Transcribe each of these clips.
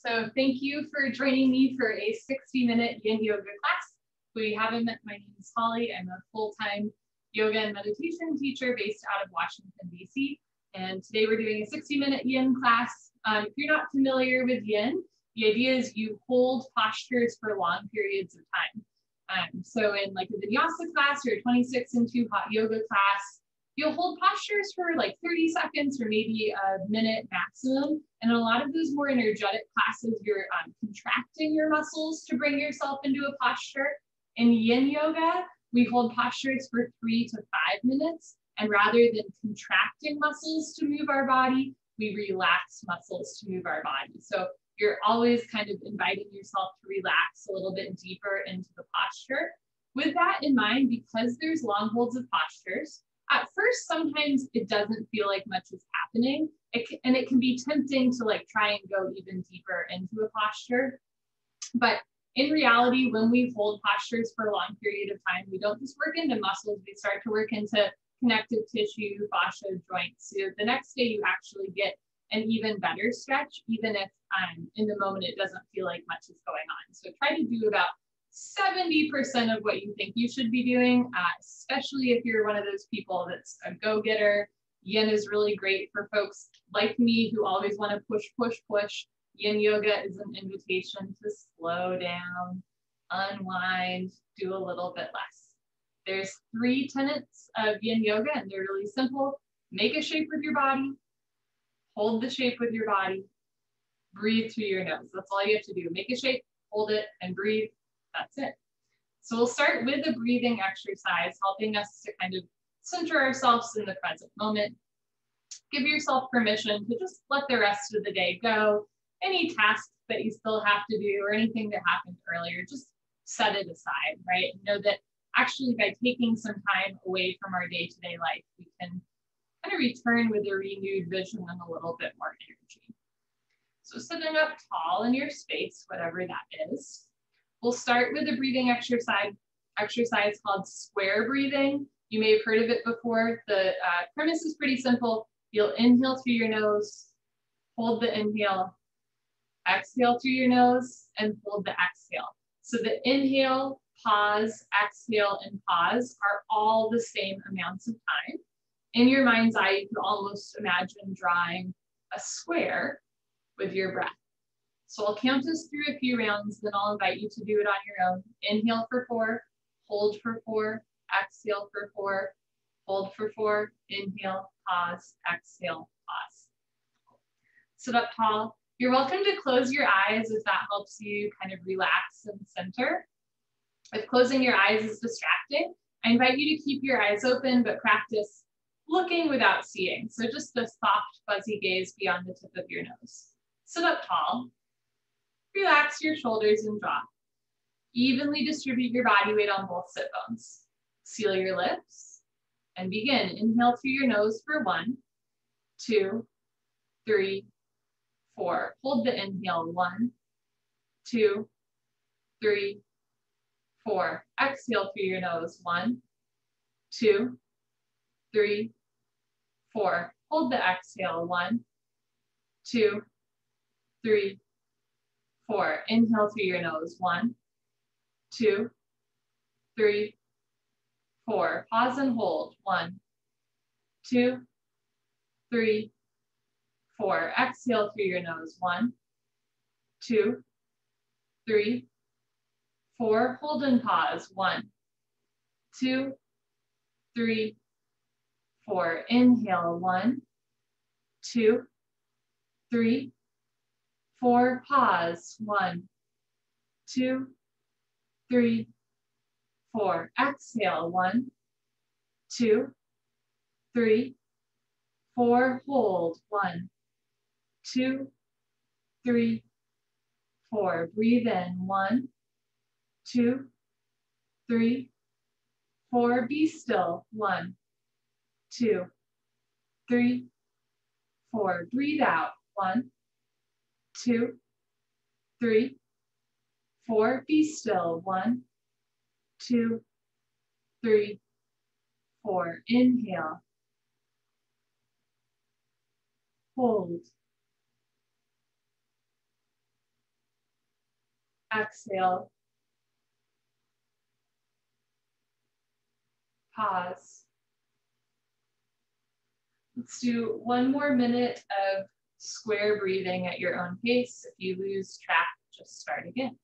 So thank you for joining me for a 60-minute Yin Yoga class. If we haven't met, my name is Holly. I'm a full-time yoga and meditation teacher based out of Washington, D.C. And today we're doing a 60-minute Yin class. If you're not familiar with Yin, the idea is you hold postures for long periods of time. So in like a vinyasa class or a 26 and 2 hot yoga class, you'll hold postures for like 30 seconds or maybe a minute maximum. And in a lot of those more energetic classes, you're contracting your muscles to bring yourself into a posture. In Yin Yoga, we hold postures for 3 to 5 minutes. And rather than contracting muscles to move our body, we relax muscles to move our body. So you're always kind of inviting yourself to relax a little bit deeper into the posture. With that in mind, because there's long holds of postures, at first, sometimes it doesn't feel like much is happening. And it can be tempting to like try and go even deeper into a posture. But in reality, when we hold postures for a long period of time, we don't just work into muscles, we start to work into connective tissue, fascia, joints. So the next day you actually get an even better stretch, even if in the moment it doesn't feel like much is going on. So try to do about 70% of what you think you should be doing, especially if you're one of those people that's a go-getter. Yin is really great for folks like me who always want to push, push, push. Yin yoga is an invitation to slow down, unwind, do a little bit less. There's 3 tenets of Yin yoga, and they're really simple. Make a shape with your body, hold the shape with your body, breathe through your nose. That's all you have to do. Make a shape, hold it, and breathe. That's it. So we'll start with a breathing exercise, helping us to kind of center ourselves in the present moment. Give yourself permission to just let the rest of the day go. Any tasks that you still have to do or anything that happened earlier, just set it aside, right? And know that actually by taking some time away from our day-to-day life, we can kind of return with a renewed vision and a little bit more energy. So sitting up tall in your space, whatever that is. We'll start with a breathing exercise called square breathing. You may have heard of it before. The premise is pretty simple. You'll inhale through your nose, hold the inhale, exhale through your nose, and hold the exhale. So the inhale, pause, exhale, and pause are all the same amounts of time. In your mind's eye, you can almost imagine drawing a square with your breath. So I'll count us through a few rounds, then I'll invite you to do it on your own. Inhale for 4, hold for 4, exhale for 4, hold for 4, inhale, pause, exhale, pause. Sit up tall. You're welcome to close your eyes if that helps you kind of relax and center. If closing your eyes is distracting, I invite you to keep your eyes open, but practice looking without seeing. So just a soft, fuzzy gaze beyond the tip of your nose. Sit up tall. Relax your shoulders and jaw. Evenly distribute your body weight on both sit bones. Seal your lips and begin. Inhale through your nose for 1, 2, 3, 4. Hold the inhale. 1, 2, 3, 4. Exhale through your nose. 1, 2, 3, 4. Hold the exhale. 1, 2, 3, 4. Inhale through your nose. 1, 2, 3, 4. Pause and hold. 1, 2, 3, 4. Exhale through your nose. 1, 2, 3, 4. Hold and pause. 1, 2, 3, 4. Inhale. 1, 2, 3, 4. Pause. 1, 2, 3, 4. Exhale. 1, 2, 3, 4. Hold. 1, 2, 3, 4. Breathe in. 1, 2, 3, 4. Be still. 1, 2, 3, 4. Breathe out. 1, 2, 3, 4. Be still. 1, 2, 3, 4. Inhale. Hold. Exhale. Pause. Let's do one more minute of square breathing at your own pace. If you lose track, just start again.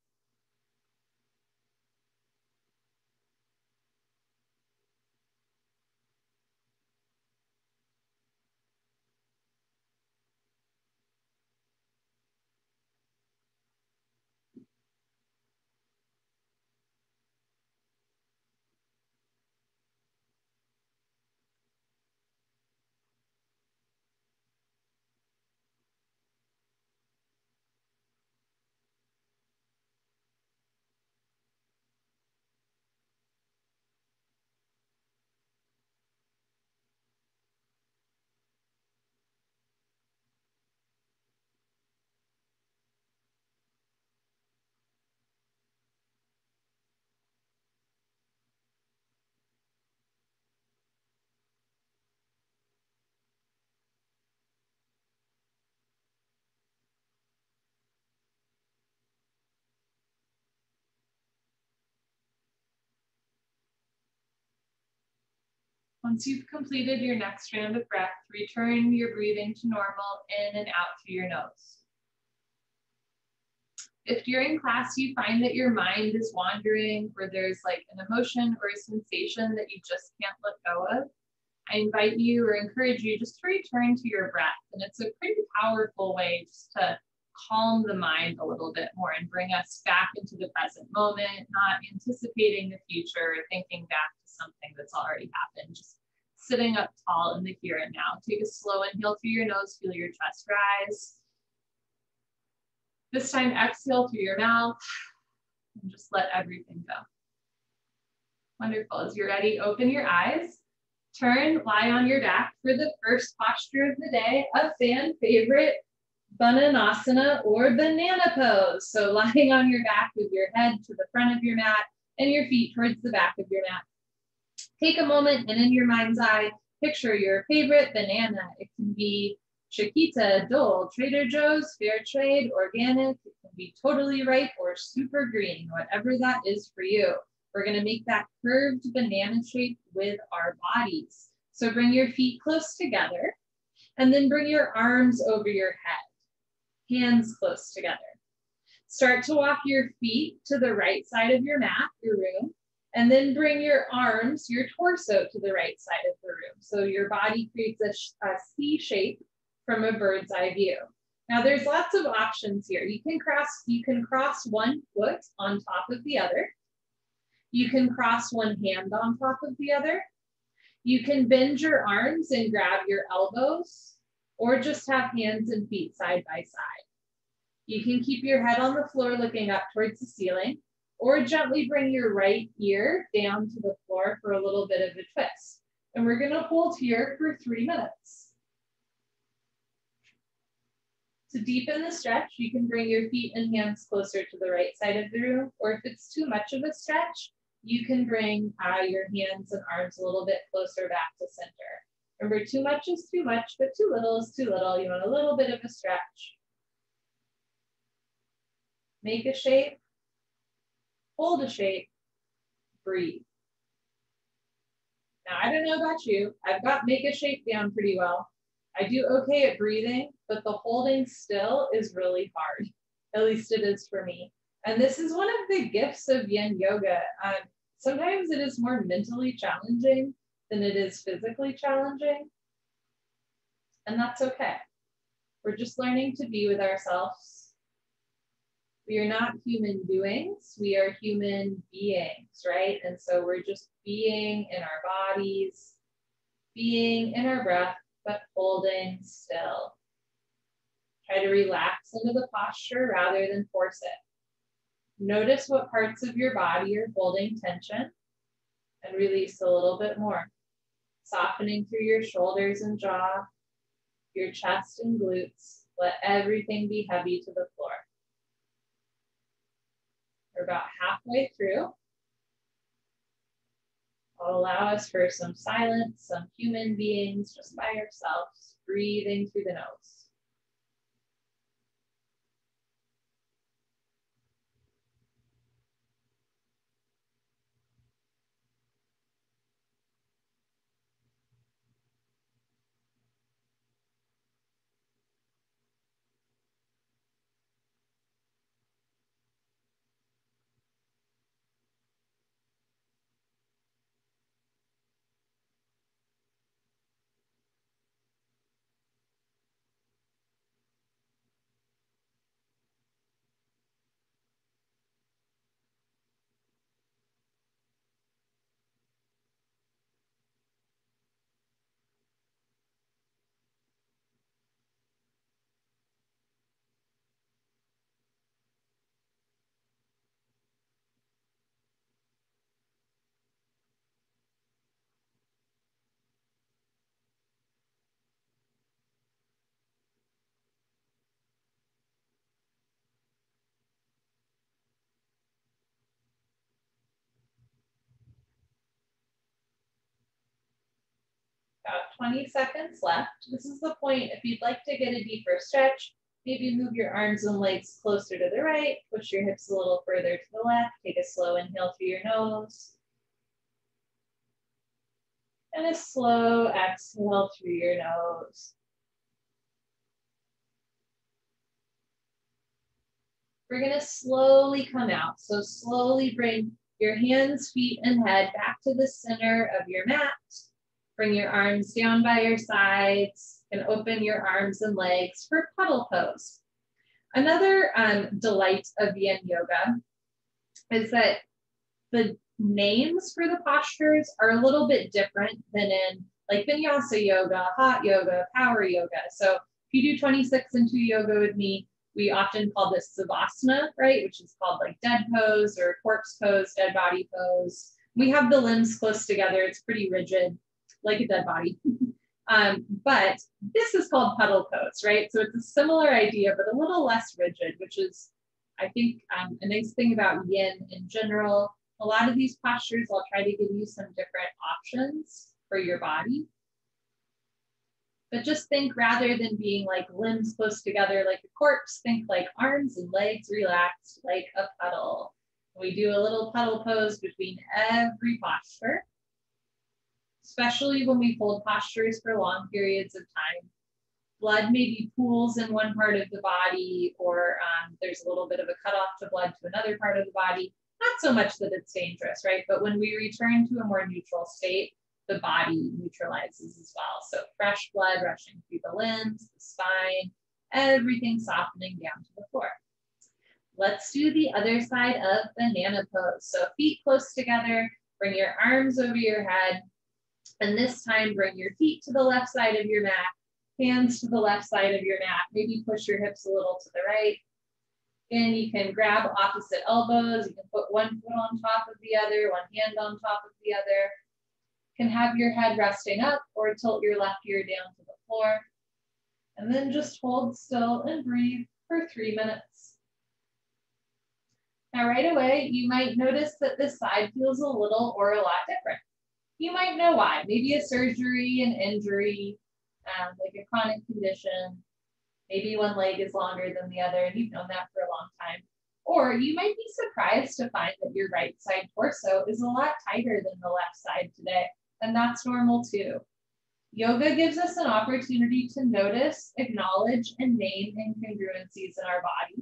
Once you've completed your next round of breath, return your breathing to normal in and out through your nose. If during class you find that your mind is wandering or there's like an emotion or a sensation that you just can't let go of, I invite you or encourage you just to return to your breath. And it's a pretty powerful way just to calm the mind a little bit more and bring us back into the present moment, not anticipating the future or thinking back to something that's already happened. Just sitting up tall in the here and now. Take a slow inhale through your nose, feel your chest rise. This time, exhale through your mouth and just let everything go. Wonderful. As you're ready, open your eyes. Turn, lie on your back for the first posture of the day, a fan favorite, Bananasana or banana pose. So lying on your back with your head to the front of your mat and your feet towards the back of your mat. Take a moment and in your mind's eye, picture your favorite banana. It can be Chiquita, Dole, Trader Joe's, Fair Trade, Organic. It can be totally ripe or super green, whatever that is for you. We're going to make that curved banana shape with our bodies. So bring your feet close together and then bring your arms over your head, hands close together. Start to walk your feet to the right side of your mat, your room, and then bring your arms, your torso to the right side of the room. So your body creates a C shape from a bird's eye view. Now there's lots of options here. You can cross one foot on top of the other. You can cross one hand on top of the other. You can bend your arms and grab your elbows, or just have hands and feet side by side. You can keep your head on the floor looking up towards the ceiling, or gently bring your right ear down to the floor for a little bit of a twist. And we're gonna hold here for 3 minutes. To deepen the stretch, you can bring your feet and hands closer to the right side of the room, or if it's too much of a stretch, you can bring your hands and arms a little bit closer back to center. Remember, too much is too much, but too little is too little. You want a little bit of a stretch. Make a shape, hold a shape, breathe. Now, I don't know about you, I've got make a shape down pretty well. I do okay at breathing, but the holding still is really hard. At least it is for me. And this is one of the gifts of Yin Yoga. Sometimes it is more mentally challenging than it is physically challenging. And that's okay. We're just learning to be with ourselves. We are not human doings, we are human beings, right? And so we're just being in our bodies, being in our breath, but holding still. Try to relax into the posture rather than force it. Notice what parts of your body are holding tension and release a little bit more. Softening through your shoulders and jaw, your chest and glutes. Let everything be heavy to the floor. We're about halfway through. I'll allow us for some silence, some human beings just by ourselves, breathing through the nose. About 20 seconds left. This is the point if you'd like to get a deeper stretch, maybe move your arms and legs closer to the right, push your hips a little further to the left, take a slow inhale through your nose, and a slow exhale through your nose. We're gonna slowly come out. So slowly bring your hands, feet, and head back to the center of your mat. Bring your arms down by your sides and open your arms and legs for puddle pose. Another delight of Yin Yoga is that the names for the postures are a little bit different than in like Vinyasa Yoga, Hot Yoga, Power Yoga. So if you do 26 and 2 yoga with me, we often call this Savasana, right? Which is called like dead pose or corpse pose, dead body pose. We have the limbs close together. It's pretty rigid, like a dead body. But this is called puddle pose, right? So it's a similar idea, but a little less rigid, which is, I think, a nice thing about Yin in general. A lot of these postures, I'll try to give you some different options for your body. But just think rather than being like limbs close together like a corpse, think like arms and legs relaxed like a puddle. We do a little puddle pose between every posture, especially when we hold postures for long periods of time. Blood maybe pools in one part of the body, or there's a little bit of a cutoff to blood to another part of the body. Not so much that it's dangerous, right? But when we return to a more neutral state, the body neutralizes as well. So fresh blood rushing through the limbs, the spine, everything softening down to the floor. Let's do the other side of banana pose. So feet close together, bring your arms over your head, and this time bring your feet to the left side of your mat, hands to the left side of your mat. Maybe push your hips a little to the right. And you can grab opposite elbows. You can put one foot on top of the other, one hand on top of the other. You can have your head resting up or tilt your left ear down to the floor. And then just hold still and breathe for 3 minutes. Now, right away, you might notice that this side feels a little or a lot different. You might know why. Maybe a surgery, an injury, like a chronic condition. Maybe one leg is longer than the other, and you've known that for a long time. Or you might be surprised to find that your right side torso is a lot tighter than the left side today, and that's normal too. Yoga gives us an opportunity to notice, acknowledge, and name incongruencies in our body.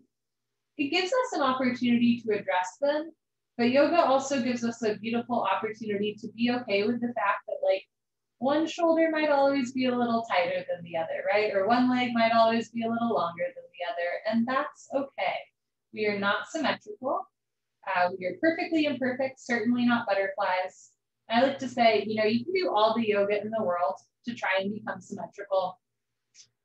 It gives us an opportunity to address them, but yoga also gives us a beautiful opportunity to be okay with the fact that like one shoulder might always be a little tighter than the other, right? Or one leg might always be a little longer than the other, and that's okay. We are not symmetrical. We are perfectly imperfect, certainly not butterflies. I like to say, you know, you can do all the yoga in the world to try and become symmetrical,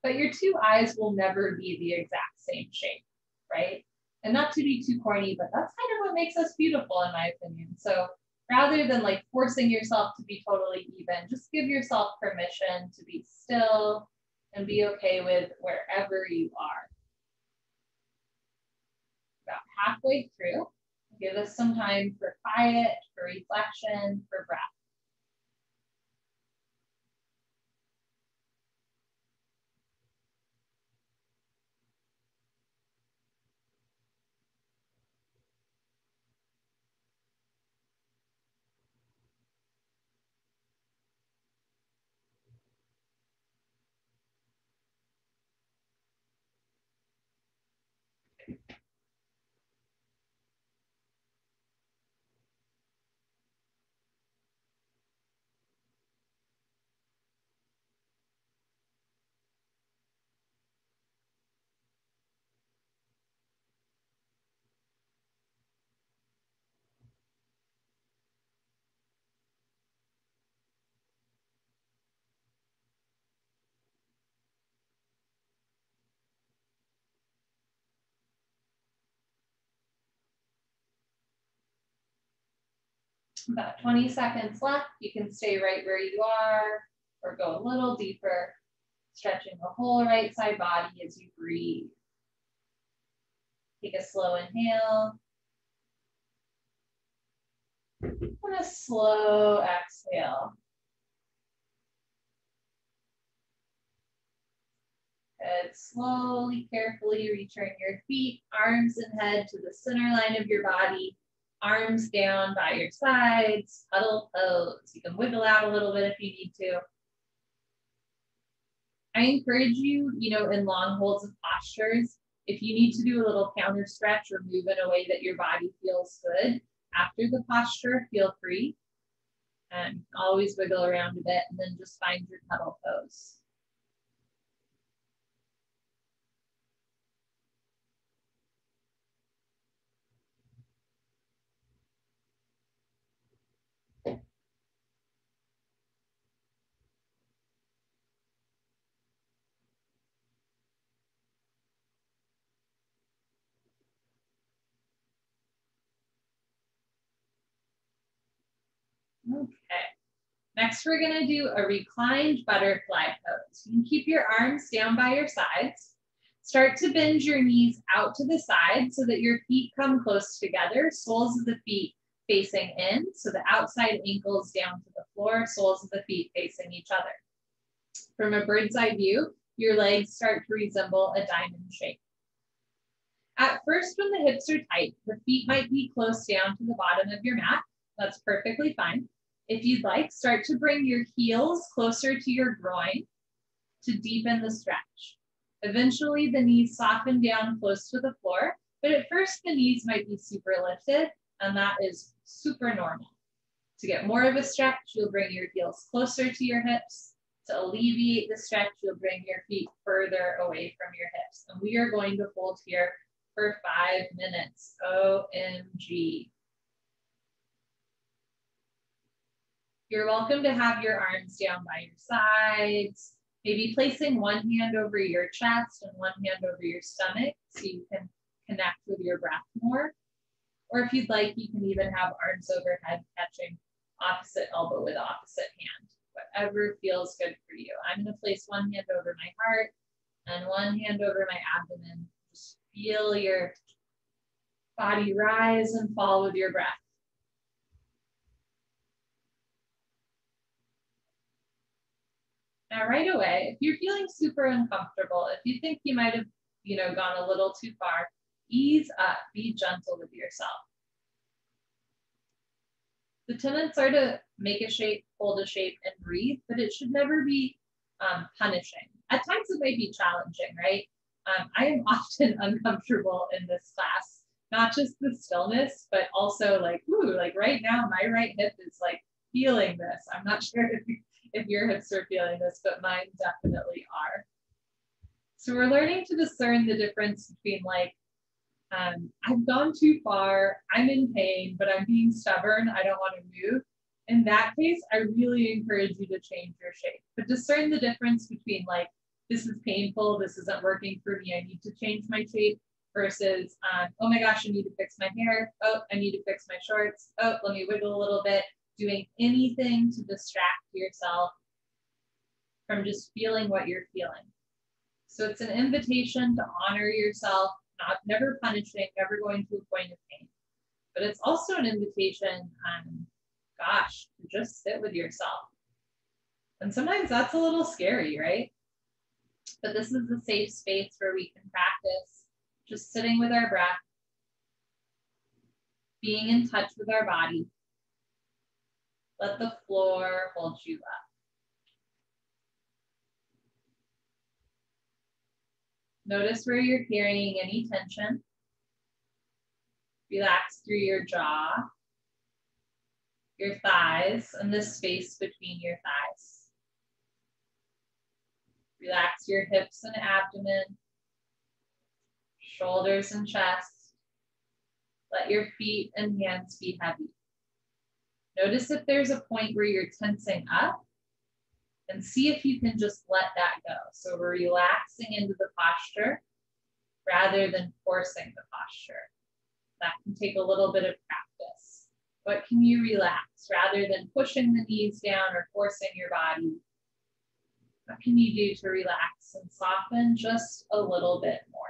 but your two eyes will never be the exact same shape, right? And not to be too corny, but that's kind of what makes us beautiful, in my opinion. So rather than like forcing yourself to be totally even, just give yourself permission to be still and be okay with wherever you are. About halfway through, give us some time for quiet, for reflection, for breath. About 20 seconds left. You can stay right where you are or go a little deeper, stretching the whole right side body as you breathe. Take a slow inhale and a slow exhale. Good. Slowly, carefully return your feet, arms and head to the center line of your body. Arms down by your sides, huddle pose. You can wiggle out a little bit if you need to. I encourage you, in long holds of postures, if you need to do a little counter stretch or move in a way that your body feels good, after the posture, feel free. And always wiggle around a bit and then just find your cuddle pose. Okay. Next, we're going to do a reclined butterfly pose. You can keep your arms down by your sides. Start to bend your knees out to the side so that your feet come close together, soles of the feet facing in, so the outside ankles down to the floor, soles of the feet facing each other. From a bird's eye view, your legs start to resemble a diamond shape. At first, when the hips are tight, the feet might be close down to the bottom of your mat. That's perfectly fine. If you'd like, start to bring your heels closer to your groin to deepen the stretch. Eventually, the knees soften down close to the floor, but at first the knees might be super lifted, and that is super normal. To get more of a stretch, you'll bring your heels closer to your hips. To alleviate the stretch, you'll bring your feet further away from your hips. And we are going to hold here for 5 minutes. OMG. You're welcome to have your arms down by your sides, maybe placing one hand over your chest and one hand over your stomach so you can connect with your breath more. Or if you'd like, you can even have arms overhead catching opposite elbow with opposite hand, whatever feels good for you. I'm going to place one hand over my heart and one hand over my abdomen. Just feel your body rise and fall with your breath. Now, right away, if you're feeling super uncomfortable, if you think you might have, gone a little too far, ease up, be gentle with yourself. The tenets are to make a shape, hold a shape, and breathe, but it should never be punishing. At times it might be challenging, right? I am often uncomfortable in this class, not just the stillness, but also like right now, my right hip is like feeling this. I'm not sure if your hips are feeling this, but mine definitely are. So we're learning to discern the difference between I've gone too far, I'm in pain, but I'm being stubborn, I don't want to move. In that case, I really encourage you to change your shape, but discern the difference between this is painful, this isn't working for me, I need to change my shape, versus, oh my gosh, I need to fix my hair, oh, I need to fix my shorts, oh, let me wiggle a little bit, doing anything to distract yourself from just feeling what you're feeling. So it's an invitation to honor yourself, never punishing, never going to a point of pain. But it's also an invitation, to just sit with yourself. And sometimes that's a little scary, right? But this is a safe space where we can practice just sitting with our breath, being in touch with our body. Let the floor hold you up. Notice where you're carrying any tension. Relax through your jaw, your thighs, and the space between your thighs. Relax your hips and abdomen, shoulders and chest. Let your feet and hands be heavy. Notice if there's a point where you're tensing up, and see if you can just let that go. So we're relaxing into the posture rather than forcing the posture. That can take a little bit of practice. What can you relax rather than pushing the knees down or forcing your body? What can you do to relax and soften just a little bit more?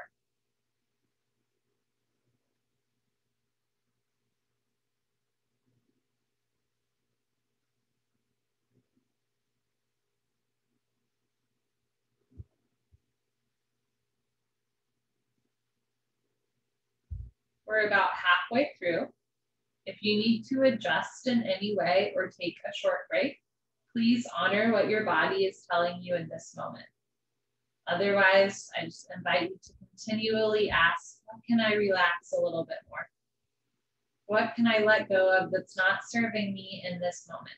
We're about halfway through. If you need to adjust in any way or take a short break, please honor what your body is telling you in this moment. Otherwise, I just invite you to continually ask, what can I relax a little bit more? What can I let go of that's not serving me in this moment?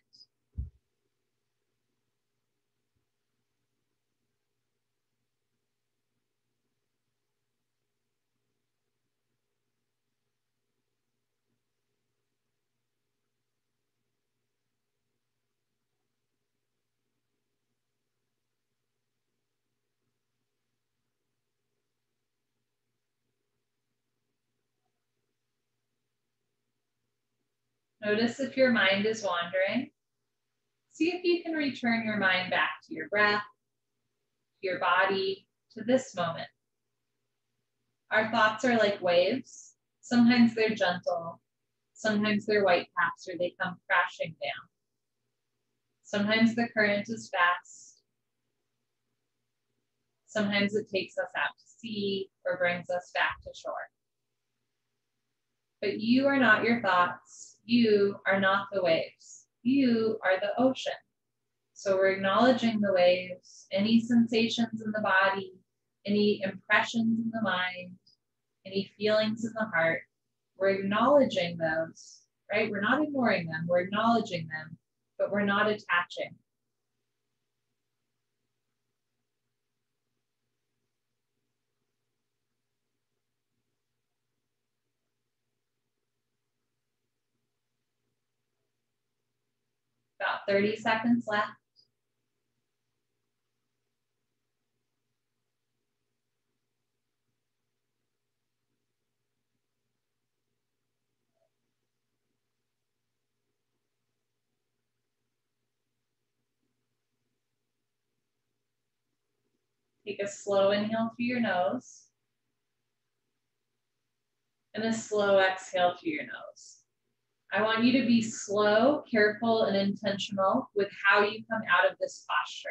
Notice if your mind is wandering. See if you can return your mind back to your breath, to your body, to this moment. Our thoughts are like waves. Sometimes they're gentle. Sometimes they're white caps or they come crashing down. Sometimes the current is fast. Sometimes it takes us out to sea or brings us back to shore. But you are not your thoughts. You are not the waves. You are the ocean. So we're acknowledging the waves, any sensations in the body, any impressions in the mind, any feelings in the heart. We're acknowledging those, right? We're not ignoring them. We're acknowledging them, but we're not attaching. About 30 seconds left. Take a slow inhale through your nose and a slow exhale through your nose. I want you to be slow, careful, and intentional with how you come out of this posture.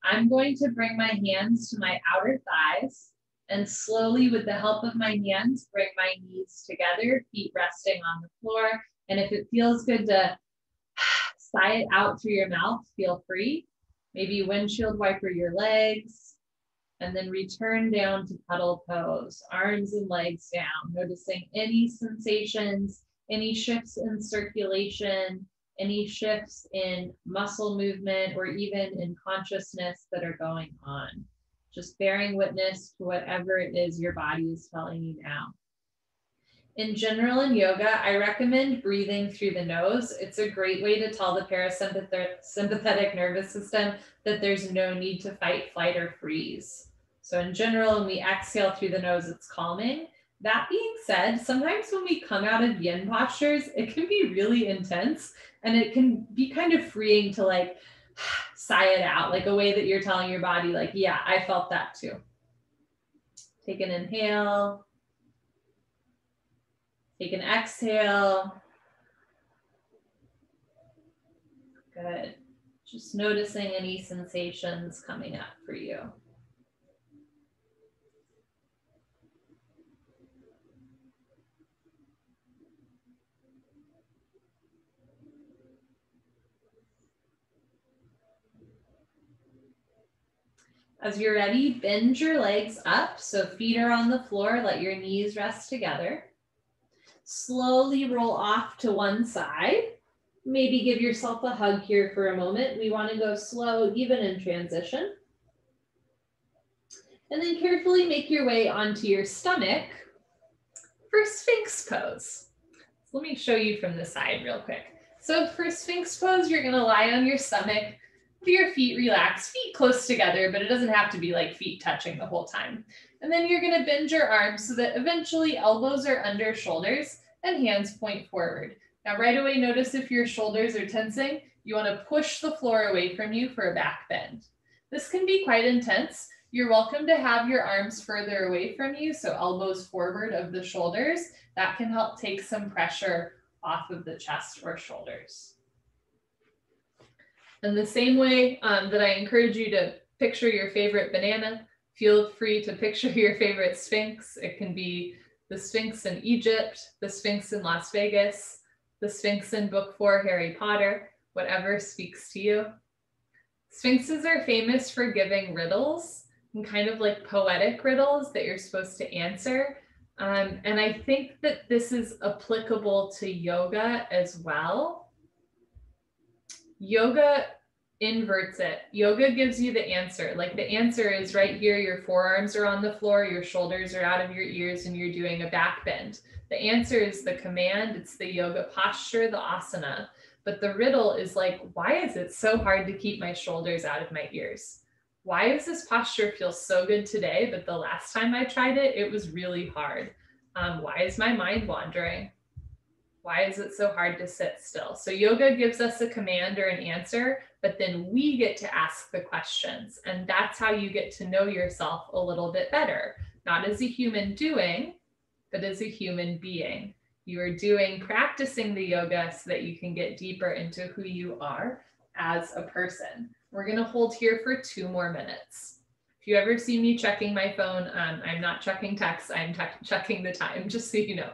I'm going to bring my hands to my outer thighs and slowly, with the help of my hands, bring my knees together, feet resting on the floor. And if it feels good to sigh it out through your mouth, feel free. Maybe windshield wiper your legs. And then return down to puddle pose, arms and legs down, noticing any sensations, any shifts in circulation, any shifts in muscle movement, or even in consciousness that are going on. Just bearing witness to whatever it is your body is telling you now. In general, in yoga, I recommend breathing through the nose. It's a great way to tell the parasympathetic nervous system that there's no need to fight, flight, or freeze. So in general, when we exhale through the nose, it's calming. That being said, sometimes when we come out of yin postures, it can be really intense and it can be kind of freeing to like sigh it out, like a way that you're telling your body like, yeah, I felt that too. Take an inhale. Take an exhale. Good. Just noticing any sensations coming up for you. As you're ready, bend your legs up. So feet are on the floor. Let your knees rest together. Slowly roll off to one side. Maybe give yourself a hug here for a moment. We want to go slow, even in transition. And then carefully make your way onto your stomach for Sphinx pose. So let me show you from the side real quick. So for Sphinx pose, you're going to lie on your stomach. Your feet relaxed, feet close together, but it doesn't have to be like feet touching the whole time. And then you're going to bend your arms so that eventually elbows are under shoulders and hands point forward. Now right away, notice if your shoulders are tensing, you want to push the floor away from you for a back bend. This can be quite intense. You're welcome to have your arms further away from you, so elbows forward of the shoulders. That can help take some pressure off of the chest or shoulders. In the same way that I encourage you to picture your favorite banana, feel free to picture your favorite Sphinx. It can be the Sphinx in Egypt, the Sphinx in Las Vegas, the Sphinx in book 4, Harry Potter, whatever speaks to you. Sphinxes are famous for giving riddles and kind of like poetic riddles that you're supposed to answer. And I think that this is applicable to yoga as well. Yoga inverts it. Yoga gives you the answer. Like the answer is right here, your forearms are on the floor, your shoulders are out of your ears, and you're doing a back bend. The answer is the command. It's the yoga posture, the asana. But the riddle is like, why is it so hard to keep my shoulders out of my ears? Why does this posture feel so good today, but the last time I tried it, it was really hard? Why is my mind wandering? Why is it so hard to sit still? So yoga gives us a command or an answer, but then we get to ask the questions. And that's how you get to know yourself a little bit better, not as a human doing, but as a human being. You are practicing the yoga so that you can get deeper into who you are as a person. We're gonna hold here for 2 more minutes. If you ever see me checking my phone, I'm not checking texts, I'm checking the time, just so you know.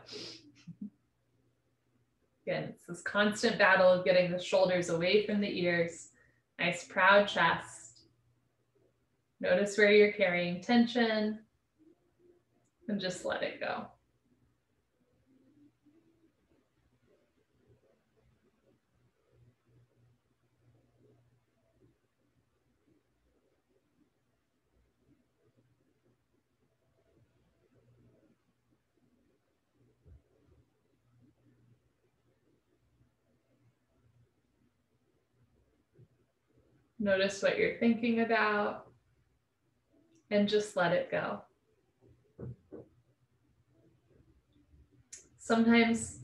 Again, it's this constant battle of getting the shoulders away from the ears. Nice proud chest. Notice where you're carrying tension and just let it go. Notice what you're thinking about and just let it go. Sometimes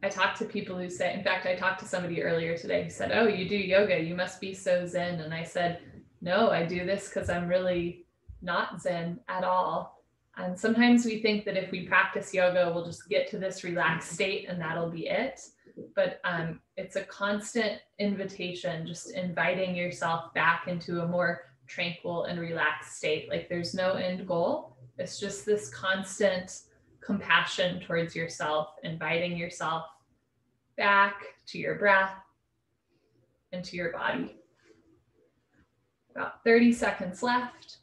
I talk to people who say, in fact, I talked to somebody earlier today who said, oh, you do yoga, you must be so zen. And I said, no, I do this because I'm really not zen at all. And sometimes we think that if we practice yoga, we'll just get to this relaxed state and that'll be it. But it's a constant invitation, just inviting yourself back into a more tranquil and relaxed state. Like there's no end goal. It's just this constant compassion towards yourself, inviting yourself back to your breath and to your body. About 30 seconds left.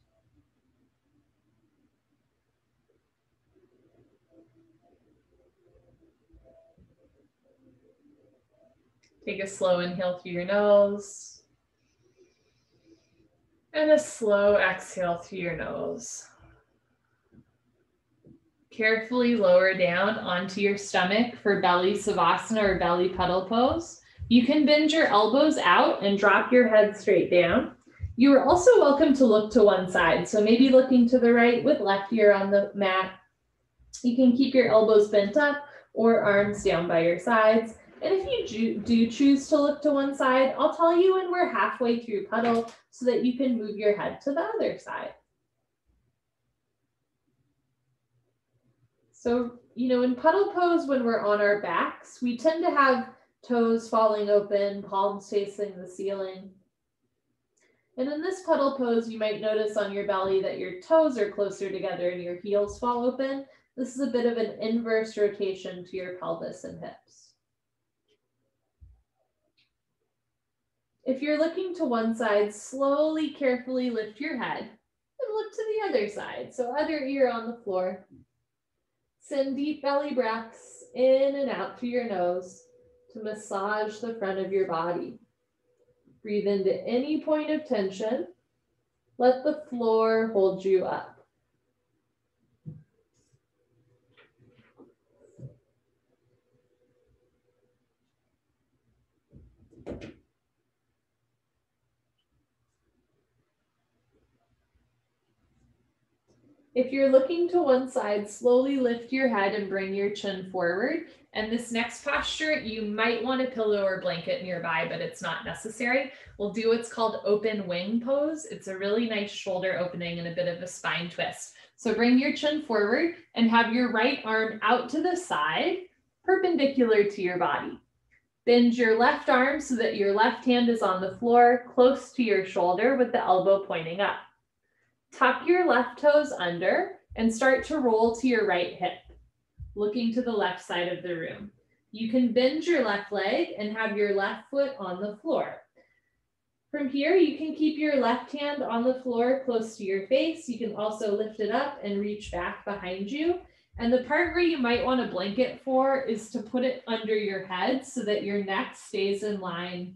Take a slow inhale through your nose and a slow exhale through your nose. Carefully lower down onto your stomach for belly savasana or belly puddle pose. You can bend your elbows out and drop your head straight down. You are also welcome to look to one side. So maybe looking to the right with left ear on the mat. You can keep your elbows bent up or arms down by your sides. And if you do choose to look to one side, I'll tell you when we're halfway through puddle so that you can move your head to the other side. So, in puddle pose, when we're on our backs, we tend to have toes falling open, palms facing the ceiling. And in this puddle pose, you might notice on your belly that your toes are closer together and your heels fall open. This is a bit of an inverse rotation to your pelvis and hips. If you're looking to one side, slowly, carefully lift your head and look to the other side. So other ear on the floor. Send deep belly breaths in and out through your nose to massage the front of your body. Breathe into any point of tension. Let the floor hold you up. If you're looking to one side, slowly lift your head and bring your chin forward. And this next posture, you might want a pillow or blanket nearby, but it's not necessary. We'll do what's called open wing pose. It's a really nice shoulder opening and a bit of a spine twist. So bring your chin forward and have your right arm out to the side, perpendicular to your body. Bend your left arm so that your left hand is on the floor, close to your shoulder with the elbow pointing up. Tuck your left toes under and start to roll to your right hip. looking to the left side of the room. You can bend your left leg and have your left foot on the floor. From here, you can keep your left hand on the floor close to your face. You can also lift it up and reach back behind you. And the part where you might want a blanket for is to put it under your head so that your neck stays in line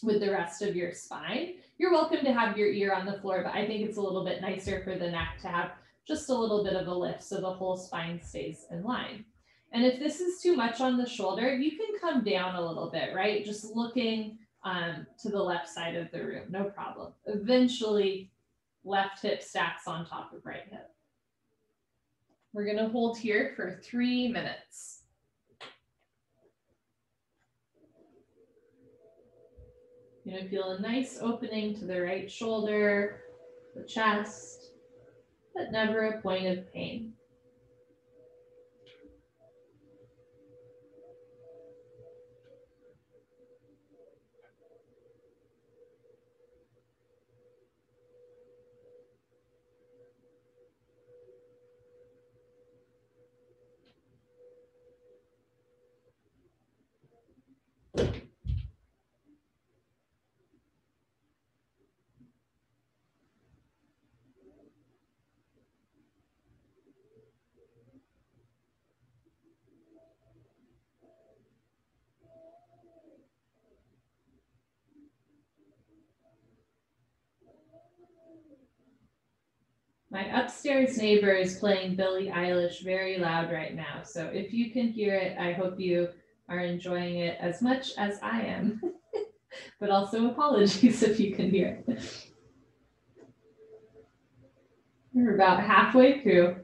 with the rest of your spine. You're welcome to have your ear on the floor, but I think it's a little bit nicer for the neck to have just a little bit of a lift so the whole spine stays in line. And if this is too much on the shoulder, you can come down a little bit, right? Just looking to the left side of the room, no problem. Eventually, left hip stacks on top of right hip. We're gonna hold here for 3 minutes. You're gonna feel a nice opening to the right shoulder, the chest, but never a point of pain. My upstairs neighbor is playing Billie Eilish very loud right now. So if you can hear it, I hope you are enjoying it as much as I am. But also apologies if you can hear it. We're about halfway through.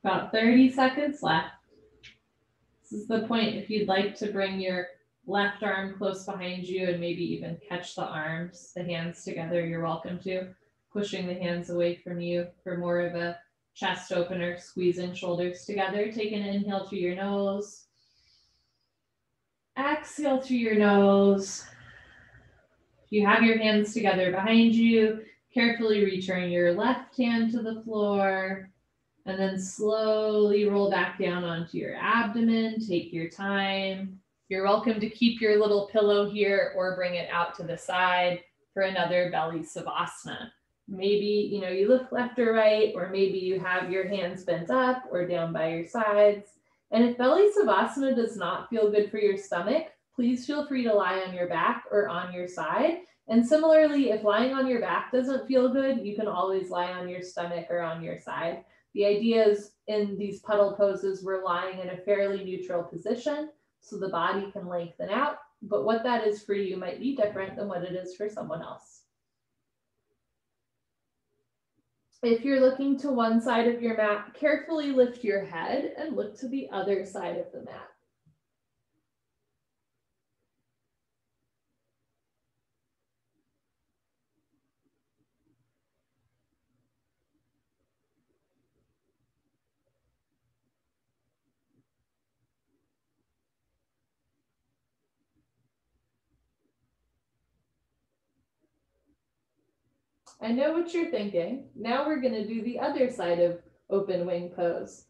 About 30 seconds left. This is the point if you'd like to bring your left arm close behind you and maybe even catch the arms, the hands together, you're welcome to. Pushing the hands away from you for more of a chest opener, squeezing shoulders together. Take an inhale through your nose. Exhale through your nose. If you have your hands together behind you, carefully return your left hand to the floor. And then slowly roll back down onto your abdomen. Take your time. You're welcome to keep your little pillow here or bring it out to the side for another belly savasana. Maybe, you lift left or right, or maybe you have your hands bent up or down by your sides. And if belly savasana does not feel good for your stomach, please feel free to lie on your back or on your side. And similarly, if lying on your back doesn't feel good, you can always lie on your stomach or on your side. The idea is in these puddle poses, we're lying in a fairly neutral position so the body can lengthen out, but what that is for you might be different than what it is for someone else. If you're looking to one side of your mat, carefully lift your head and look to the other side of the mat. I know what you're thinking. Now we're going to do the other side of open wing pose.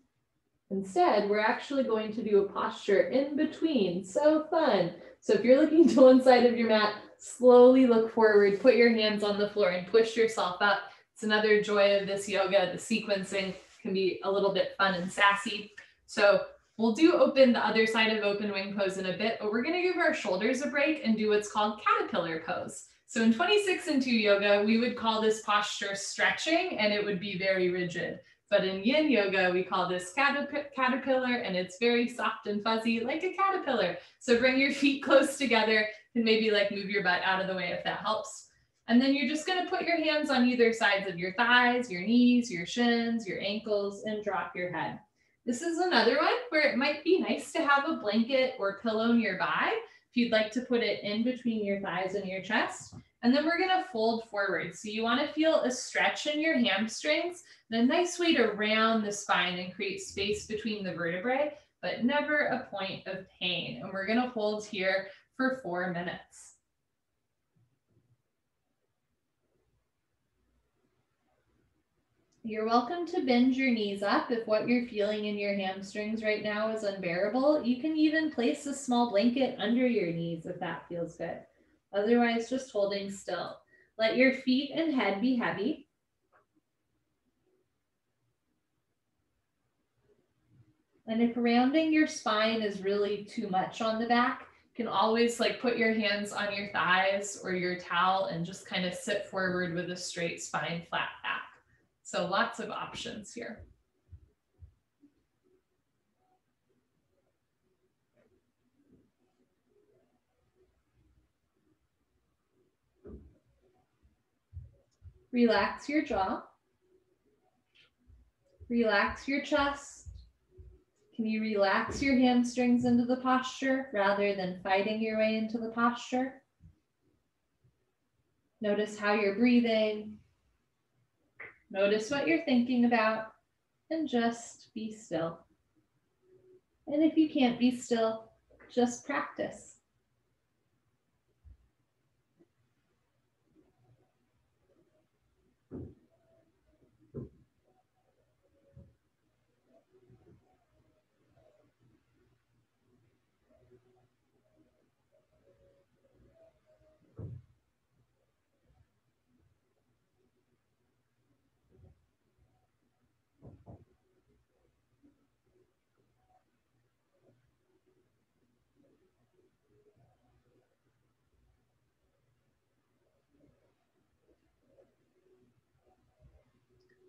Instead, we're actually going to do a posture in between. So fun. So if you're looking to one side of your mat, slowly look forward, put your hands on the floor and push yourself up. It's another joy of this yoga. The sequencing can be a little bit fun and sassy. So we'll do the other side of open wing pose in a bit, but we're going to give our shoulders a break and do what's called caterpillar pose. So in 26 and 2 yoga, we would call this posture stretching and it would be very rigid. But in yin yoga, we call this caterpillar, and it's very soft and fuzzy like a caterpillar. So bring your feet close together and maybe like move your butt out of the way if that helps. And then you're just gonna put your hands on either sides of your thighs, your knees, your shins, your ankles, and drop your head. This is another one where it might be nice to have a blanket or pillow nearby if you'd like to put it in between your thighs and your chest. And then we're gonna fold forward. So you wanna feel a stretch in your hamstrings, and a nice way to round the spine and create space between the vertebrae, but never a point of pain. And we're gonna hold here for 4 minutes. You're welcome to bend your knees up if what you're feeling in your hamstrings right now is unbearable. You can even place a small blanket under your knees if that feels good. Otherwise, just holding still. Let your feet and head be heavy. And if rounding your spine is really too much on the back, you can always like put your hands on your thighs or your towel and just kind of sit forward with a straight spine, flat back. So lots of options here. Relax your jaw. Relax your chest. Can you relax your hamstrings into the posture rather than fighting your way into the posture? Notice how you're breathing. Notice what you're thinking about, and just be still. And if you can't be still, just practice.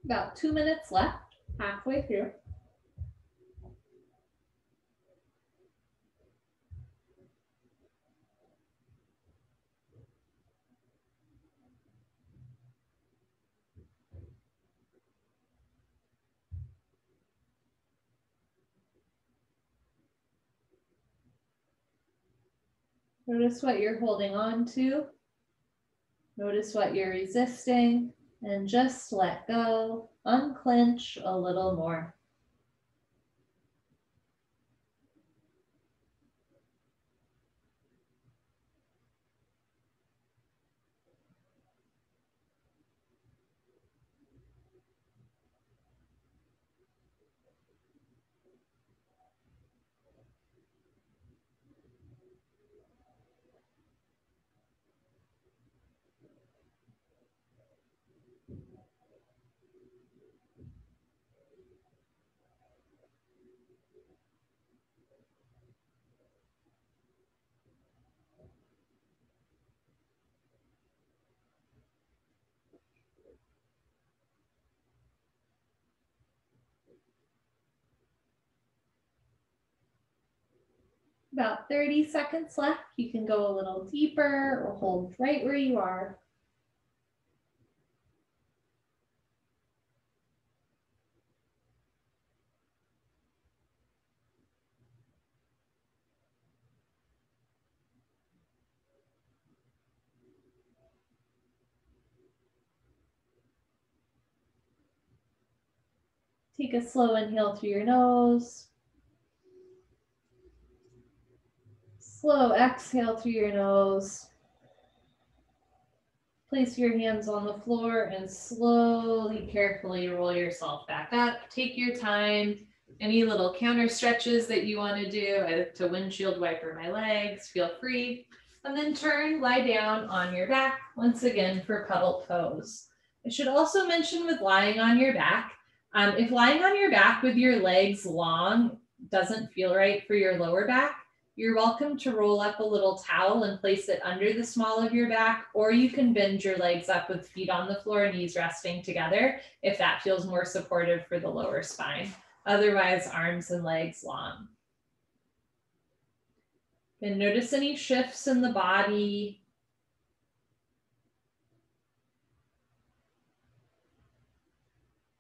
About 2 minutes left, halfway through. Notice what you're holding on to. Notice what you're resisting, and just let go, unclench a little more. About 30 seconds left. You can go a little deeper or hold right where you are. Take a slow inhale through your nose. Slow exhale through your nose. Place your hands on the floor and slowly, carefully roll yourself back up. Take your time. Any little counter stretches that you want to do, I like to windshield wiper my legs, feel free. And then turn, lie down on your back, once again for puddle pose. I should also mention with lying on your back, if lying on your back with your legs long doesn't feel right for your lower back, You're welcome to roll up a little towel and place it under the small of your back, or you can bend your legs up with feet on the floor, knees resting together, if that feels more supportive for the lower spine. Otherwise, arms and legs long. And notice any shifts in the body.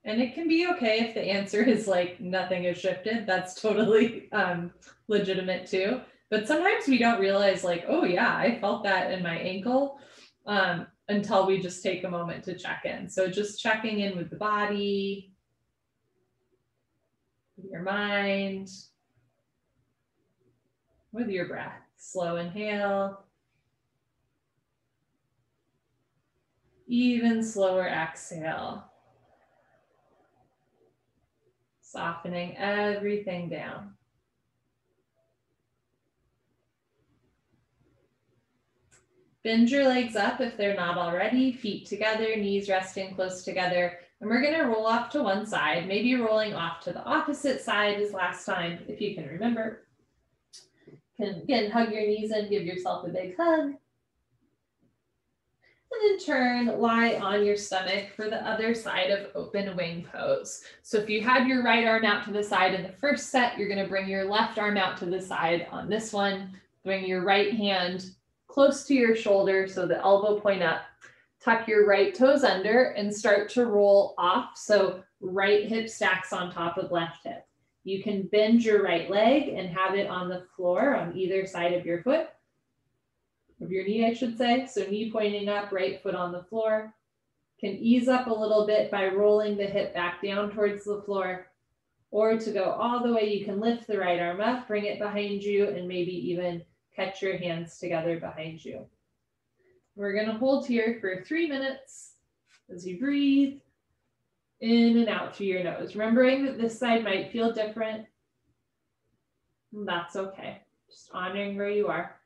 And it can be okay if the answer is like nothing has shifted. That's totally legitimate too. But sometimes we don't realize like, oh yeah, I felt that in my ankle until we just take a moment to check in. So just checking in with the body, with your mind, with your breath. Slow inhale. Even slower exhale. Softening everything down. Bend your legs up if they're not already, feet together, knees resting close together. And we're gonna roll off to one side, maybe rolling off to the opposite side as last time, if you can remember. Again, hug your knees in, give yourself a big hug. And then turn, lie on your stomach for the other side of open wing pose. So if you had your right arm out to the side in the first set, you're gonna bring your left arm out to the side on this one. Bring your right hand close to your shoulder so the elbow point up. Tuck your right toes under and start to roll off. So right hip stacks on top of left hip. You can bend your right leg and have it on the floor on either side of your foot. Of your knee, I should say. So knee pointing up, right foot on the floor. Can ease up a little bit by rolling the hip back down towards the floor. Or to go all the way, you can lift the right arm up, bring it behind you, and maybe even catch your hands together behind you. We're gonna hold here for 3 minutes as you breathe in and out through your nose. Remembering that this side might feel different. And that's okay. Just honoring where you are.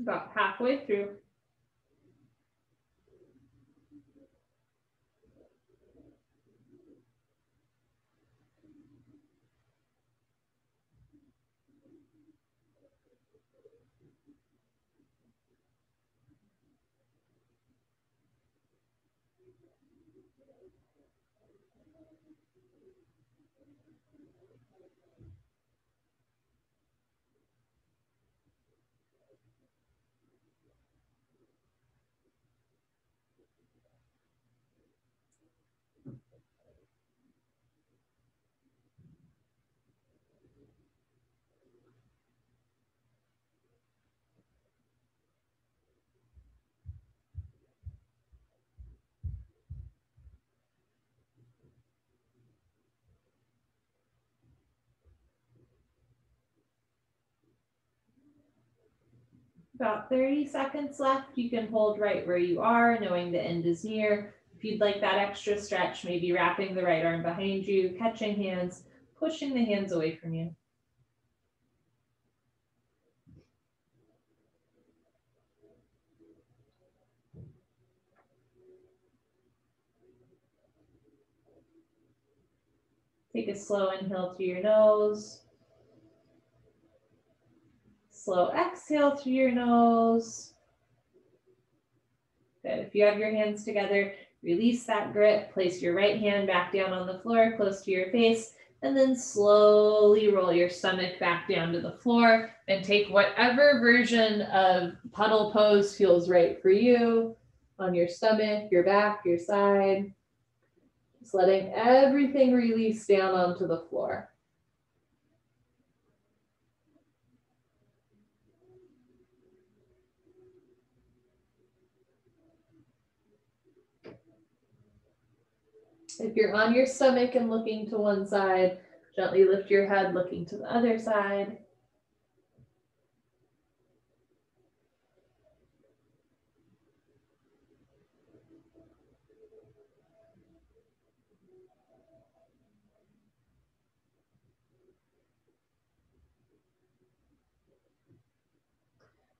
About halfway through. About 30 seconds left. You can hold right where you are, knowing the end is near. If you'd like that extra stretch, maybe wrapping the right arm behind you, catching hands, pushing the hands away from you. Take a slow inhale through your nose. Slow exhale through your nose. Good. If you have your hands together, release that grip. Place your right hand back down on the floor, close to your face, and then slowly roll your stomach back down to the floor and take whatever version of puddle pose feels right for you. on your stomach, your back, your side. Just letting everything release down onto the floor. If you're on your stomach and looking to one side, gently lift your head looking to the other side.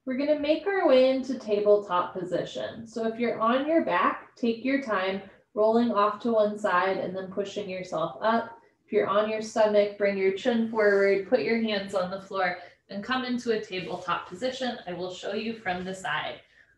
We're going to make our way into tabletop position. So if you're on your back, take your time rolling off to one side and then pushing yourself up. If you're on your stomach, bring your chin forward, put your hands on the floor, and come into a tabletop position. I will show you from the side.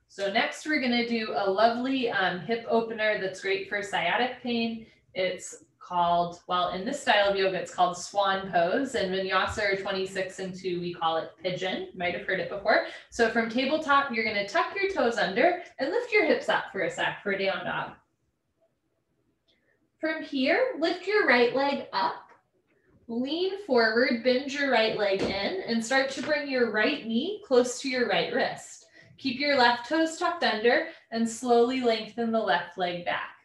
So next we're going to do a lovely hip opener that's great for sciatic pain. It's called, well, in this style of yoga, it's called swan pose. And Vinyasa or 26 and 2, we call it pigeon. You might have heard it before. So from tabletop, you're going to tuck your toes under and lift your hips up for a sec for down dog. From here, lift your right leg up, lean forward, bend your right leg in, and start to bring your right knee close to your right wrist. Keep your left toes tucked under and slowly lengthen the left leg back.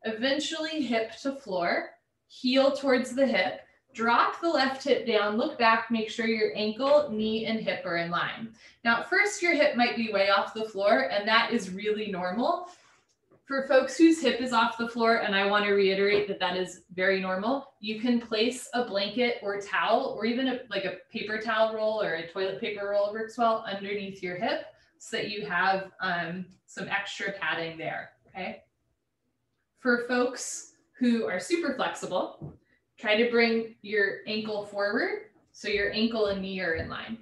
Eventually hip to floor, heel towards the hip, drop the left hip down, look back, make sure your ankle, knee, and hip are in line. Now at first your hip might be way off the floor, and that is really normal. For folks whose hip is off the floor, and I want to reiterate that that is very normal, you can place a blanket or towel, or even like a paper towel roll or a toilet paper roll works well underneath your hip so that you have some extra padding there, okay? For folks who are super flexible, try to bring your ankle forward so your ankle and knee are in line.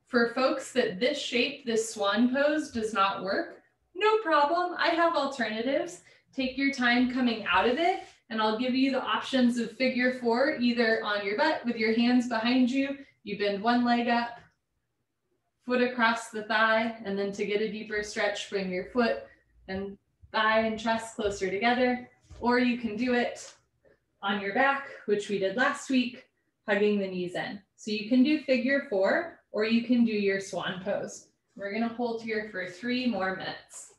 For folks that this shape, this swan pose does not work, no problem, I have alternatives. Take your time coming out of it, and I'll give you the options of figure 4, either on your butt with your hands behind you, you bend one leg up, foot across the thigh, and then to get a deeper stretch, bring your foot and thigh and chest closer together, or you can do it on your back, which we did last week, hugging the knees in. So you can do figure 4, or you can do your swan pose. We're gonna hold here for 3 more minutes.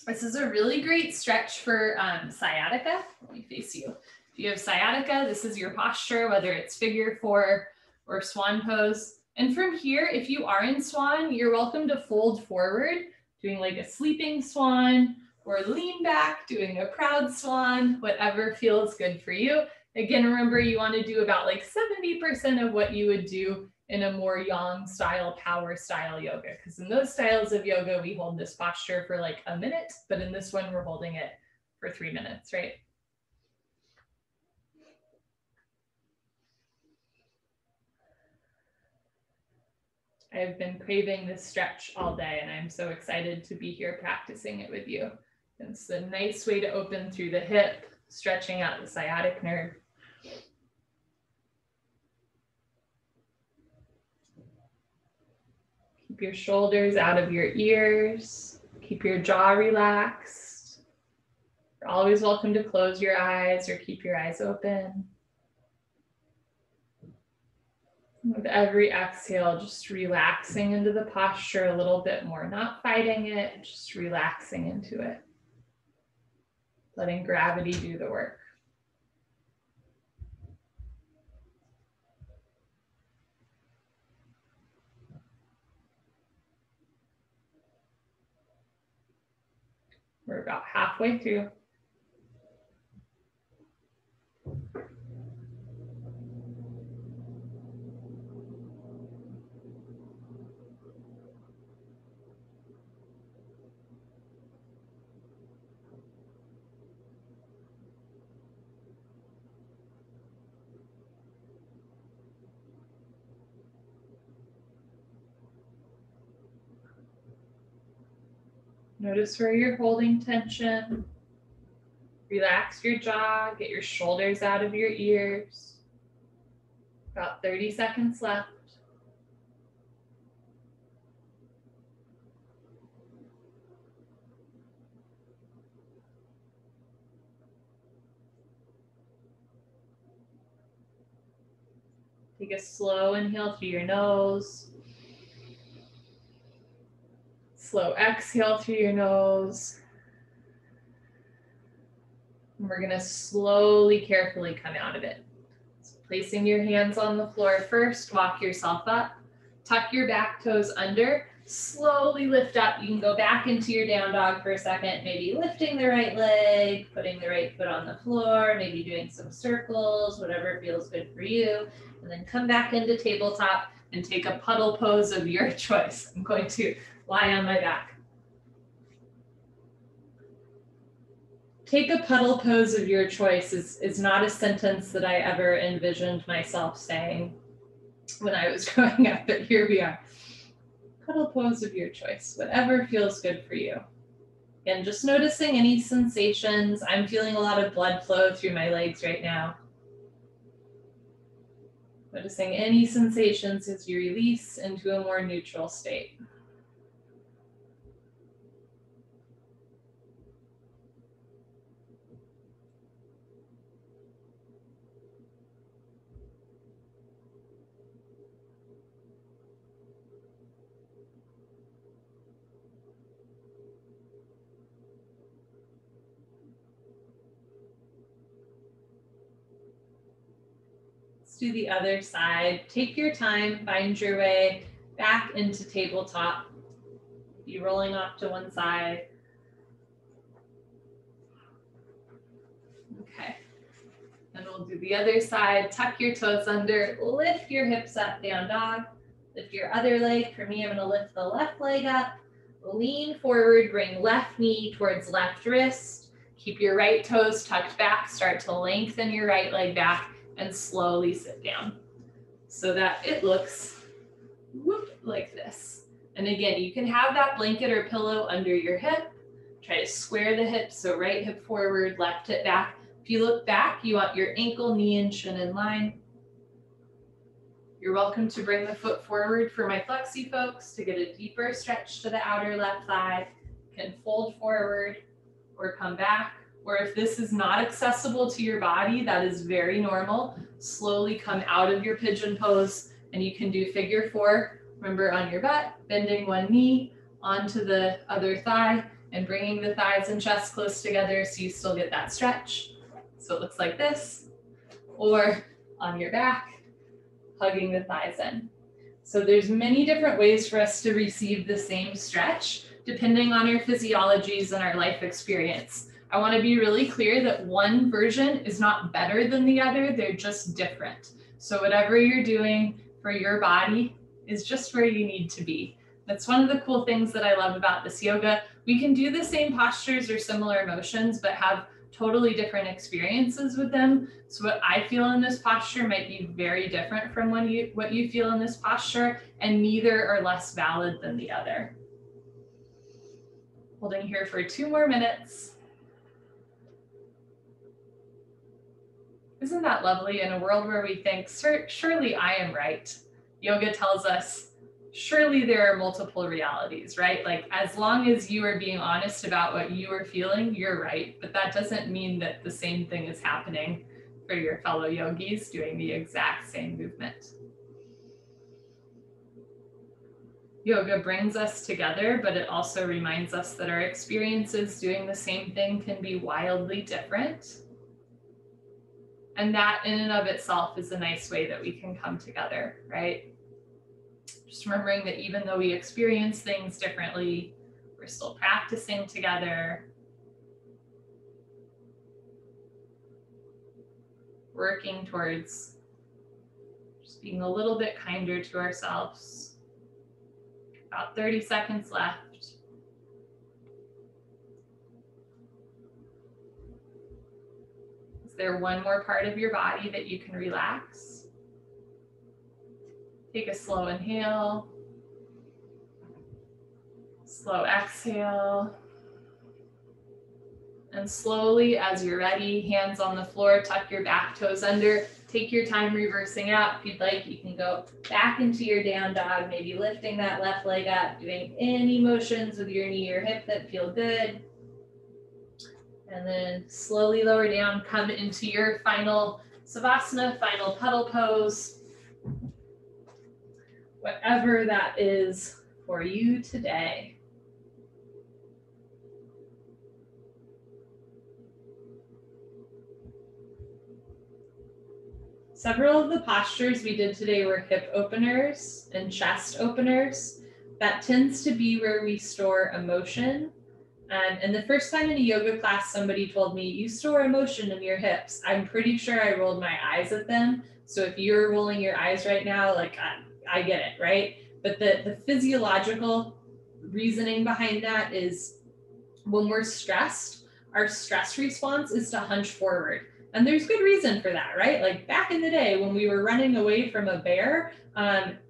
This is a really great stretch for sciatica. Let me face you. If you have sciatica, this is your posture, whether it's figure 4 or swan pose. And from here, if you are in swan, you're welcome to fold forward, doing like a sleeping swan, or lean back, doing a proud swan, whatever feels good for you. Again, remember you want to do about like 70% of what you would do in a more yang style, power style yoga. Because in those styles of yoga, we hold this posture for like a minute, but in this one, we're holding it for 3 minutes, right? I've been craving this stretch all day, and I'm so excited to be here practicing it with you. It's a nice way to open through the hip, stretching out the sciatic nerve. Keep your shoulders out of your ears. Keep your jaw relaxed. You're always welcome to close your eyes or keep your eyes open. With every exhale, just relaxing into the posture a little bit more, not fighting it, just relaxing into it. Letting gravity do the work. We're about halfway through. Notice where you're holding tension. Relax your jaw, get your shoulders out of your ears. About 30 seconds left. Take a slow inhale through your nose. Slow exhale through your nose. And we're going to slowly, carefully come out of it. So placing your hands on the floor first, walk yourself up. Tuck your back toes under. Slowly lift up. You can go back into your down dog for a second, maybe lifting the right leg, putting the right foot on the floor, maybe doing some circles, whatever feels good for you. And then come back into tabletop and take a puddle pose of your choice. I'm going to lie on my back. Take a puddle pose of your choice is not a sentence that I ever envisioned myself saying when I was growing up, but here we are. Puddle pose of your choice, whatever feels good for you. Again, just noticing any sensations. I'm feeling a lot of blood flow through my legs right now. Noticing any sensations as you release into a more neutral state. Do the other side. Take your time, find your way back into tabletop. Be rolling off to one side. Okay. And we'll do the other side. Tuck your toes under, lift your hips up, down dog. Lift your other leg. For me, I'm going to lift the left leg up. Lean forward, bring left knee towards left wrist. Keep your right toes tucked back. Start to lengthen your right leg back. And slowly sit down so that it looks like this. And again, you can have that blanket or pillow under your hip. Try to square the hips, so right hip forward, left hip back. If you look back, you want your ankle, knee, and shin in line. You're welcome to bring the foot forward for my flexi folks to get a deeper stretch to the outer left thigh. You can fold forward or come back. Or if this is not accessible to your body, that is very normal. Slowly come out of your pigeon pose and you can do figure four. Remember, on your butt, bending one knee onto the other thigh and bringing the thighs and chest close together so you still get that stretch. So it looks like this. Or on your back, hugging the thighs in. So there's many different ways for us to receive the same stretch depending on our physiologies and our life experience. I want to be really clear that one version is not better than the other, they're just different. So whatever you're doing for your body is just where you need to be. That's one of the cool things that I love about this yoga. We can do the same postures or similar motions, but have totally different experiences with them. So what I feel in this posture might be very different from what you feel in this posture, and neither are less valid than the other. Holding here for 2 more minutes. Isn't that lovely in a world where we think, surely I am right? Yoga tells us, surely there are multiple realities, right? Like as long as you are being honest about what you are feeling, you're right. But that doesn't mean that the same thing is happening for your fellow yogis doing the exact same movement. Yoga brings us together, but it also reminds us that our experiences doing the same thing can be wildly different. And that in and of itself is a nice way that we can come together, right? Just remembering that even though we experience things differently, we're still practicing together, working towards just being a little bit kinder to ourselves. About 30 seconds left. Is there one more part of your body that you can relax? Take a slow inhale, slow exhale, and slowly, as you're ready, hands on the floor, tuck your back toes under. Take your time reversing out. If you'd like, you can go back into your down dog, maybe lifting that left leg up, doing any motions with your knee or hip that feel good. And then slowly lower down, come into your final savasana, final puddle pose. whatever that is for you today. Several of the postures we did today were hip openers and chest openers. That tends to be where we store emotion. And the first time in a yoga class, somebody told me, you store emotion in your hips. I'm pretty sure I rolled my eyes at them. So if you're rolling your eyes right now, like I get it, right? But the physiological reasoning behind that is when we're stressed, our stress response is to hunch forward. And there's good reason for that, right? Like back in the day when we were running away from a bear,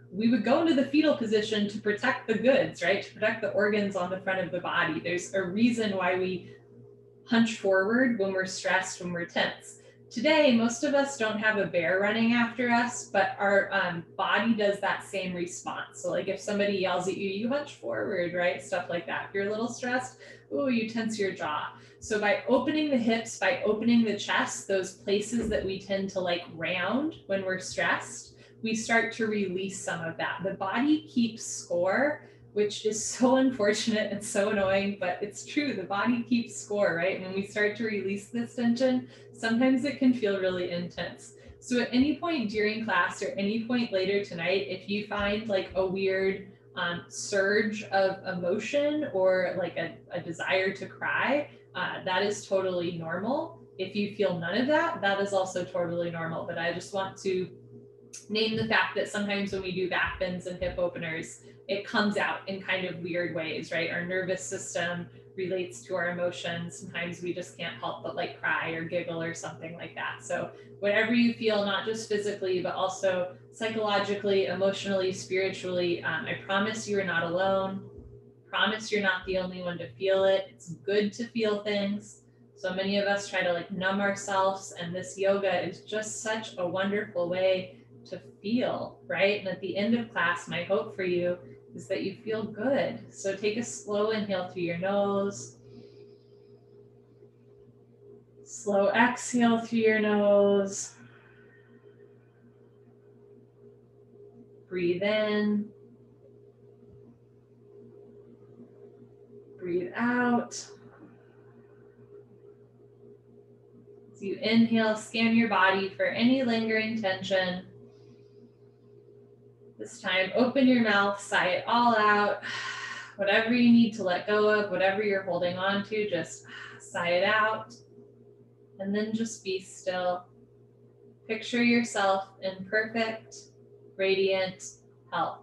we would go into the fetal position to protect the goods, right? To protect the organs on the front of the body. There's a reason why we hunch forward when we're stressed, when we're tense. Today, most of us don't have a bear running after us, but our body does that same response. So like if somebody yells at you, you hunch forward, right? Stuff like that. If you're a little stressed, oh, you tense your jaw. So by opening the hips, by opening the chest, those places that we tend to like round when we're stressed, we start to release some of that. The body keeps score, which is so unfortunate and so annoying, but it's true. The body keeps score, right? When we start to release this tension, sometimes it can feel really intense. So at any point during class or any point later tonight, if you find like a weird surge of emotion or like a desire to cry, that is totally normal. If you feel none of that, that is also totally normal. But I just want to name the fact that sometimes when we do back bends and hip openers, it comes out in kind of weird ways, right? Our nervous system relates to our emotions. Sometimes we just can't help but like cry or giggle or something like that. So whatever you feel, not just physically, but also psychologically, emotionally, spiritually, I promise you are not alone. Promise you're not the only one to feel it. It's good to feel things. So many of us try to like numb ourselves, and this yoga is just such a wonderful way to feel, right? And at the end of class, my hope for you is that you feel good. So take a slow inhale through your nose. Slow exhale through your nose. Breathe in. Breathe out. As you inhale, scan your body for any lingering tension. This time, open your mouth, sigh it all out. Whatever you need to let go of, whatever you're holding on to, just sigh it out. And then just be still. Picture yourself in perfect, radiant health.